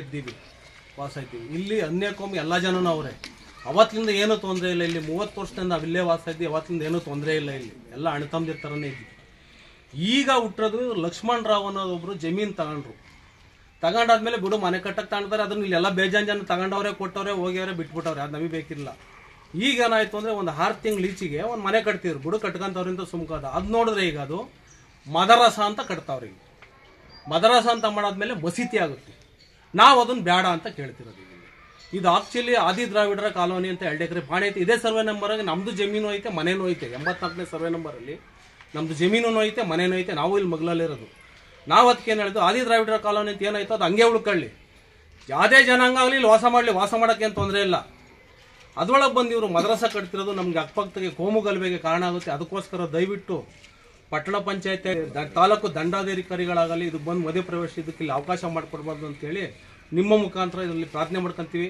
ಇದ್ದೀವಿ, ವಾಸ ಇದ್ದೀವಿ. ಇಲ್ಲಿ ಅನ್ಯಕೋಮಿ ಎಲ್ಲ ಜನನೂ ಅವರೇ. ಅವತ್ತಿಂದ ಏನೂ ತೊಂದರೆ ಇಲ್ಲ. ಇಲ್ಲಿ 30 ವರ್ಷದಿಂದ ನಾವಿಲ್ಲೇ ವಾಸ ಇದ್ದೀವಿ. ಅವತ್ತಿಂದ ಏನೂ ತೊಂದರೆ ಇಲ್ಲ. ಇಲ್ಲಿ ಎಲ್ಲ ಅಣ್ತಂದಿರ ಥರನೇ ಇದ್ವಿ. ಈಗ ಹುಟ್ಟೋದು ಲಕ್ಷ್ಮಣ್ ರಾವ್ ಅನ್ನೋದೊಬ್ರು ಜಮೀನು ತಗೊಂಡಾದ್ಮೇಲೆ ಬಿಡು ಮನೆ ಕಟ್ಟಕ್ಕೆ ತಗೊಂಡ್ತಾರೆ. ಅದನ್ನ ಇಲ್ಲೆಲ್ಲ ಬೇಜಾನ್ ಜನ ತಗೊಂಡವ್ರೆ, ಕೊಟ್ಟವ್ರೆ, ಹೋಗ್ಯವ್ರೆ, ಬಿಟ್ಬಿಟ್ಟವ್ರೆ. ಅದು ನಮಗೆ ಬೇಕಿಲ್ಲ. ಈಗ ಏನಾಯ್ತು ಅಂದ್ರೆ ಒಂದು 6 ತಿಂಗಳು ಈಚೆಗೆ ಒಂದು ಮನೆ ಕಟ್ತಿದ್ರು, ಬಿಡು ಕಟ್ಕೊಂತವ್ರಿಂದ ಸುಮ್ಕಾದ. ಅದು ನೋಡಿದ್ರೆ ಈಗ ಅದು ಮದರಸ ಅಂತ ಕಟ್ತಾವ್ರಿ. ಮದರಸ ಅಂತ ಮಾಡಾದ್ಮೇಲೆ ಮಸೀದಿ ಆಗುತ್ತೆ. ನಾವು ಅದನ್ನ ಬೇಡ ಅಂತ ಕೇಳ್ತಿರೋದು. ಇದು ಆಕ್ಚುಲಿ ಆದಿ ದ್ರಾವಿಡರ ಕಾಲೋನಿ ಅಂತ 2 ಎಕರೆ ಪಾಣಿ ಐತೆ. ಇದೇ ಸರ್ವೆ ನಂಬರಾಗಿ ನಮ್ದು ಜಮೀನು ಐತೆ, ಮನೇನೂ ಐತೆ. 84ನೇ ಸರ್ವೆ ನಂಬರಲ್ಲಿ ನಮ್ದು ಜಮೀನು ಐತೆ, ಮನೇನೂ ಐತೆ. ನಾವು ಇಲ್ಲಿ ಮಗ್ಲಲ್ಲಿರೋದು. ನಾವು ಅದಕ್ಕೆ ಏನು ಹೇಳಿದ್ದು, ಆದಿ ದ್ರಾವಿಡರ ಕಾಲೋನಿ ಅಂತ ಏನಾಯ್ತು ಅದು ಹಂಗೆ ಉಳ್ಕೊಳ್ಳಿ. ಯಾವುದೇ ಜನಾಂಗ ಆಗಲಿ ಇಲ್ಲಿ ವಾಸ ಮಾಡಲಿ, ವಾಸ ಮಾಡೋಕ್ಕೆ ಏನು ತೊಂದರೆ ಇಲ್ಲ. ಅದ್ರೊಳಗೆ ಬಂದು ಇವರು ಮದ್ರಸ ಕಟ್ತಿರೋದು ನಮ್ಗೆ ಅಕ್ಕಪಕ್ಕದಾಗೆ ಕೋಮು ಗಲಭೆಗೆ ಕಾರಣ ಆಗುತ್ತೆ. ಅದಕ್ಕೋಸ್ಕರ ದಯವಿಟ್ಟು ಪಟ್ಟಣ ಪಂಚಾಯತ್ ತಾಲೂಕು ದಂಡಾಧಿಕಾರಿಗಳಾಗಲಿ ಇದಕ್ಕೆ ಬಂದು ಮಧ್ಯ ಪ್ರವೇಶ ಇದಕ್ಕೆ ಇಲ್ಲಿ ಅವಕಾಶ ಮಾಡಿಕೊಡ್ಬಾರ್ದು ಅಂತೇಳಿ ನಿಮ್ಮ ಮುಖಾಂತರ ಇದರಲ್ಲಿ ಪ್ರಾರ್ಥನೆ ಮಾಡ್ಕೊಂತೀವಿ.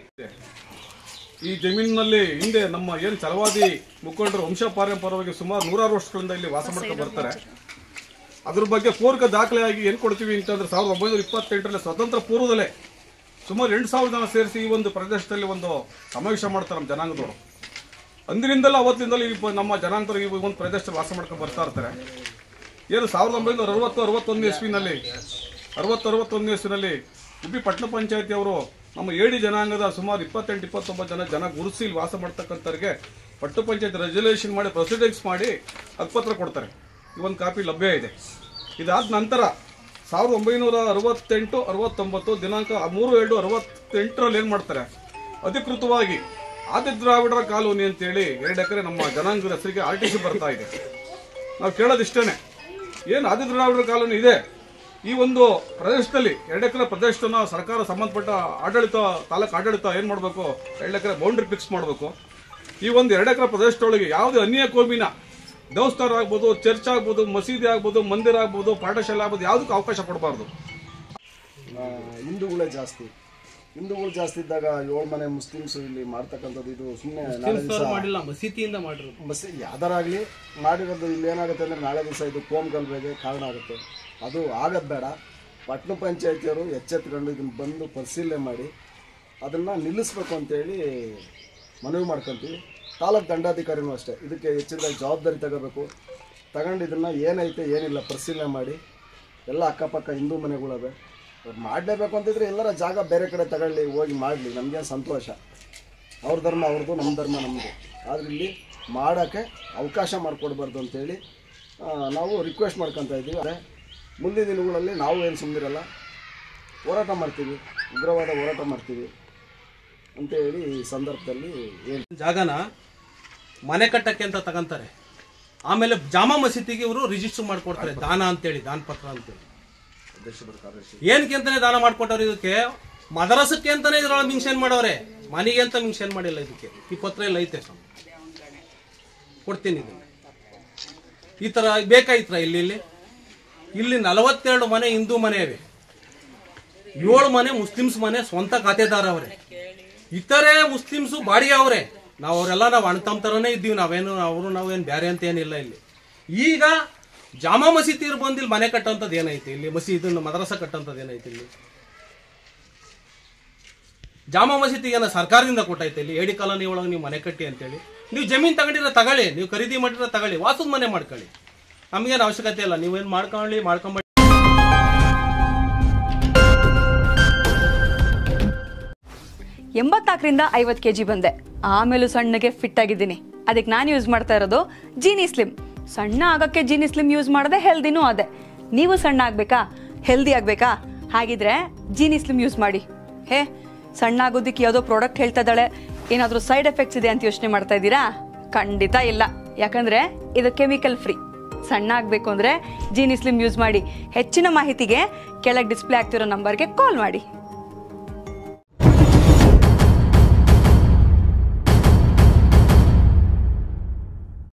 ಈ ಜಮೀನಿನಲ್ಲಿ ಹಿಂದೆ ನಮ್ಮ ಏನು ಛಲವಾದಿ ಮುಖಂಡರು ವಂಶಪಾರಂಪರವಾಗಿ ಸುಮಾರು 100 ವರ್ಷಗಳಿಂದ ಇಲ್ಲಿ ವಾಸ ಮಾಡ್ಕೊಂಡು ಬರ್ತಾರೆ. ಅದ್ರ ಬಗ್ಗೆ ಪೂರ್ವಕ ದಾಖಲೆಯಾಗಿ ಏನು ಕೊಡ್ತೀವಿ ಅಂತಂದ್ರೆ 1928ರಲ್ಲಿ ಸ್ವತಂತ್ರ ಪೂರ್ವದಲ್ಲೇ ಸುಮಾರು 8,000 ಜನ ಸೇರಿಸಿ ಈ ಒಂದು ಪ್ರದೇಶದಲ್ಲಿ ಒಂದು ಸಮಾವೇಶ ಮಾಡ್ತಾರೆ ನಮ್ಮ ಜನಾಂಗದವರು. ಅಂದಿನಿಂದಲೂ ಅವತ್ತಿನಿಂದಲೂ ನಮ್ಮ ಜನಾಂಗದವರು ಈ ಒಂದು ಪ್ರದೇಶದಲ್ಲಿ ವಾಸ ಮಾಡ್ಕೊಂಡು ಬರ್ತಾ ಇರ್ತಾರೆ. ಏನು 1960-61 ಇಸ್ವಿನಲ್ಲಿ 60-61 ಇಸ್ವಿನಲ್ಲಿ ಗುಬ್ಬಿ ಪಟ್ಟಣ ಪಂಚಾಯತಿಯವರು ನಮ್ಮ ಏಡಿ ಜನಾಂಗದ ಸುಮಾರು 28-29 ಜನ ಗುರುಸಿ ಇಲ್ಲಿ ವಾಸ ಮಾಡ್ತಕ್ಕಂಥವ್ರಿಗೆ ಪಟ್ಟಣ ಪಂಚಾಯತ್ ರೆಸಲ್ಯೂಷನ್ ಮಾಡಿ ಪ್ರೊಸೀಡಿಂಗ್ಸ್ ಮಾಡಿ ಹಕ್ಕುಪತ್ರ ಕೊಡ್ತಾರೆ. ಈ ಒಂದು ಕಾಪಿ ಲಭ್ಯ ಇದೆ. ಇದಾದ ನಂತರ 1968-69 ದಿನಾಂಕ 3/2/68ರಲ್ಲಿ ಏನು ಮಾಡ್ತಾರೆ, ಅಧಿಕೃತವಾಗಿ ಆದಿ ದ್ರಾವಿಡರ ಕಾಲೋನಿ ಅಂತೇಳಿ 2 ಎಕರೆ ನಮ್ಮ ಜನಾಂಗದ ಹೆಸರಿಗೆ RTC ಬರ್ತಾ ಇದೆ. ನಾವು ಕೇಳೋದಿಷ್ಟೇನೆ, ಏನು ಆದಿ ದ್ರಾವಿಡರ ಕಾಲೋನಿ ಇದೆ ಈ ಒಂದು ಪ್ರದೇಶದಲ್ಲಿ 2 ಎಕರೆ ಪ್ರದೇಶನ ಸರ್ಕಾರ ಸಂಬಂಧಪಟ್ಟ ಆಡಳಿತ ತಾಲೂಕು ಆಡಳಿತ ಏನು ಮಾಡಬೇಕು, 2 ಎಕರೆ ಬೌಂಡ್ರಿ ಫಿಕ್ಸ್ ಮಾಡಬೇಕು. ಈ ಒಂದು 2 ಎಕರೆ ಪ್ರದೇಶದೊಳಗೆ ಯಾವುದೇ ಅನ್ಯ ಕೋಮಿನ ದೇವಸ್ಥಾನ ಆಗ್ಬೋದು, ಚರ್ಚ್ ಆಗ್ಬೋದು, ಮಸೀದಿ ಆಗ್ಬೋದು, ಮಂದಿರ ಆಗ್ಬೋದು, ಪಾಠಶಾಲೆ ಆಗ್ಬೋದು, ಯಾವುದಕ್ಕೂ ಅವಕಾಶ ಕೊಡಬಾರ್ದು. ಹಿಂದೂಗಳೇ ಜಾಸ್ತಿ ಇದ್ದಾಗ 7 ಮನೆ ಮುಸ್ಲಿಮ್ಸ್ ಇಲ್ಲಿ ಮಾಡ್ತಕ್ಕಂಥದ್ದು ಇದು ಸುಮ್ಮನೆ ಮಸೀದಿಯಿಂದ ಯಾವ್ದಾರಾಗ್ಲಿ ಮಾಡಿರೋದು. ಇಲ್ಲಿ ಏನಾಗುತ್ತೆ ಅಂದ್ರೆ ನಾಳೆ ದಿವಸ ಇದು ಕೋಮ್ ಗಲಭೆಗೆ ಕಾರಣ ಆಗುತ್ತೆ. ಅದು ಆಗೋದು ಬೇಡ. ಪಟ್ಟಣ ಪಂಚಾಯತಿಯವರು ಎಚ್ಚೆತ್ಕೊಂಡು ಇದನ್ನು ಬಂದು ಪರಿಶೀಲನೆ ಮಾಡಿ ಅದನ್ನು ನಿಲ್ಲಿಸ್ಬೇಕು ಅಂತೇಳಿ ಮನವಿ ಮಾಡ್ಕೊತೀವಿ. ತಾಲೂಕು ದಂಡಾಧಿಕಾರಿನೂ ಅಷ್ಟೇ ಇದಕ್ಕೆ ಹೆಚ್ಚಿನದಾಗಿ ಜವಾಬ್ದಾರಿ ತಗೋಬೇಕು. ತಗೊಂಡು ಇದನ್ನು ಏನೈತೆ ಏನಿಲ್ಲ ಪರಿಶೀಲನೆ ಮಾಡಿ. ಎಲ್ಲ ಅಕ್ಕಪಕ್ಕ ಹಿಂದೂ ಮನೆಗಳವೆ, ಅವ್ರು ಮಾಡಲೇಬೇಕು ಅಂತಿದ್ರೆ ಎಲ್ಲರ ಜಾಗ ಬೇರೆ ಕಡೆ ತಗೊಳ್ಳಿ, ಹೋಗಿ ಮಾಡಲಿ, ನಮಗೇನು ಸಂತೋಷ. ಅವ್ರ ಧರ್ಮ ಅವ್ರದ್ದು, ನಮ್ಮ ಧರ್ಮ ನಮ್ಮದು. ಆದರೆ ಇಲ್ಲಿ ಮಾಡೋಕ್ಕೆ ಅವಕಾಶ ಮಾಡಿಕೊಡ್ಬಾರ್ದು ಅಂತೇಳಿ ನಾವು ರಿಕ್ವೆಸ್ಟ್ ಮಾಡ್ಕೊತಾ ಇದ್ದೀವಿ. ಅದೇ ಮುಂದಿನ ದಿನಗಳಲ್ಲಿ ನಾವು ಏನು ಸುಮ್ಮನಿರಲ್ಲ, ಹೋರಾಟ ಮಾಡ್ತೀವಿ, ಉಗ್ರವಾದ ಹೋರಾಟ ಮಾಡ್ತೀವಿ ಅಂತೇಳಿ ಈ ಸಂದರ್ಭದಲ್ಲಿ ಜಾಗನ ಮನೆ ಕಟ್ಟಕ್ಕೆ ಅಂತ ತಗೊಂತಾರೆ. ಆಮೇಲೆ ಜಾಮಾ ಮಸೀದಿಗೆ ಇವರು ರಿಜಿಸ್ಟರ್ ಮಾಡ್ಕೊಡ್ತಾರೆ, ದಾನ ಅಂತೇಳಿ, ದಾನ ಪತ್ರ ಅಂತೇಳಿ. ಏನಕ್ಕೆ ಅಂತಾನೆ ದಾನ ಮಾಡ್ಕೊಟ್ಟವ್ರು? ಇದಕ್ಕೆ ಮದರಸಕ್ಕೆ ಅಂತಾನೆ ಇದ್ರೊಳಗೆ ಮಿಂಕ್ಷನ್ ಮಾಡವ್ರೆ, ಮನೆಗೆ ಅಂತ ಮಿಂಕ್ಷನ್ ಮಾಡಿಲ್ಲ. ಇದಕ್ಕೆ ಈ ಪತ್ರ ಎಲ್ಲ ಐತೆ, ಕೊಡ್ತೀನಿ. ಇದು ಈ ತರ ಬೇಕಾಯ್ತ್ರ. ಇಲ್ಲಿ 42 ಮನೆ ಹಿಂದೂ ಮನೆ ಇವೆ, 7 ಮನೆ ಮುಸ್ಲಿಮ್ಸ್ ಮನೆ ಸ್ವಂತ ಖಾತೆದಾರ ಅವರೇ. ಇತರೆ ಮುಸ್ಲಿಮ್ಸು ಬಾಡಿಗೆ ಅವರೇ. ನಾವು ಅವರೆಲ್ಲ ನಾವು ಅಣ್ತಮ್ಮ ಥರನೇ ಇದ್ದೀವಿ. ನಾವೇನು ಬೇರೆ ಅಂತ ಏನಿಲ್ಲ. ಇಲ್ಲಿ ಈಗ ಜಾಮಾ ಮಸೀದಿ ಬಂದು ಇಲ್ಲಿ ಮನೆ ಕಟ್ಟಂಥದ್ದು ಏನೈತಿ, ಇಲ್ಲಿ ಮಸೀದಿ ಮದ್ರಸ ಕಟ್ಟಂಥದ್ದು ಏನೈತಿ? ಇಲ್ಲಿ ಜಾಮಾ ಮಸೀದಿಗೆ ಏನೋ ಸರ್ಕಾರದಿಂದ ಕೊಟ್ಟೈತೆ. ಇಲ್ಲಿ ಏಡಿ ಕಾಲೋನಿ ಒಳಗೆ ನೀವು ಮನೆ ಕಟ್ಟಿ ಅಂತೇಳಿ. ನೀವು ಜಮೀನು ತಗೊಂಡಿರೋ ತಗೊಳ್ಳಿ, ನೀವು ಖರೀದಿ ಮಾಡಿರೋ ತಗೊಳ್ಳಿ, ವಾಸದ ಮನೆ ಮಾಡ್ಕೊಳ್ಳಿ, ನಮಗೇನು ಅವಶ್ಯಕತೆ ಇಲ್ಲ. ನೀವೇನು ಮಾಡ್ಕೊಳ್ಳಿ. 84ರಿಂದ 50 kg ಬಂದೆ. ಆಮೇಲೂ ಸಣ್ಣಗೆ ಫಿಟ್ ಆಗಿದ್ದೀನಿ. ಅದಕ್ಕೆ ನಾನು ಯೂಸ್ ಮಾಡ್ತಾ ಇರೋದು ಜೀನಿ ಸ್ಲಿಮ್. ಸಣ್ಣ ಆಗೋಕ್ಕೆ ಜೀನಿ ಸ್ಲಿಮ್ ಯೂಸ್ ಮಾಡಿದೆ, ಹೆಲ್ದಿನೂ ಅದೇ. ನೀವು ಸಣ್ಣ ಆಗಬೇಕಾ, ಹೆಲ್ದಿ ಆಗಬೇಕಾ? ಹಾಗಿದ್ರೆ ಜೀನಿ ಸ್ಲಿಮ್ ಯೂಸ್ ಮಾಡಿ. ಸಣ್ಣ ಆಗೋದಕ್ಕೆ ಯಾವುದೋ ಪ್ರಾಡಕ್ಟ್ ಹೇಳ್ತಾ ಇದ್ದಾಳೆ, ಏನಾದರೂ ಸೈಡ್ ಎಫೆಕ್ಟ್ಸ್ ಇದೆ ಅಂತ ಯೋಚನೆ ಮಾಡ್ತಾ ಇದ್ದೀರಾ? ಖಂಡಿತ ಇಲ್ಲ. ಯಾಕಂದ್ರೆ ಇದು ಕೆಮಿಕಲ್ ಫ್ರೀ. ಸಣ್ಣ ಆಗಬೇಕು ಅಂದರೆ ಜೀನಿ ಸ್ಲಿಮ್ ಯೂಸ್ ಮಾಡಿ. ಹೆಚ್ಚಿನ ಮಾಹಿತಿಗೆ ಕೆಳಗೆ ಡಿಸ್ಪ್ಲೇ ಆಗ್ತಿರೋ ನಂಬರ್ಗೆ ಕಾಲ್ ಮಾಡಿ.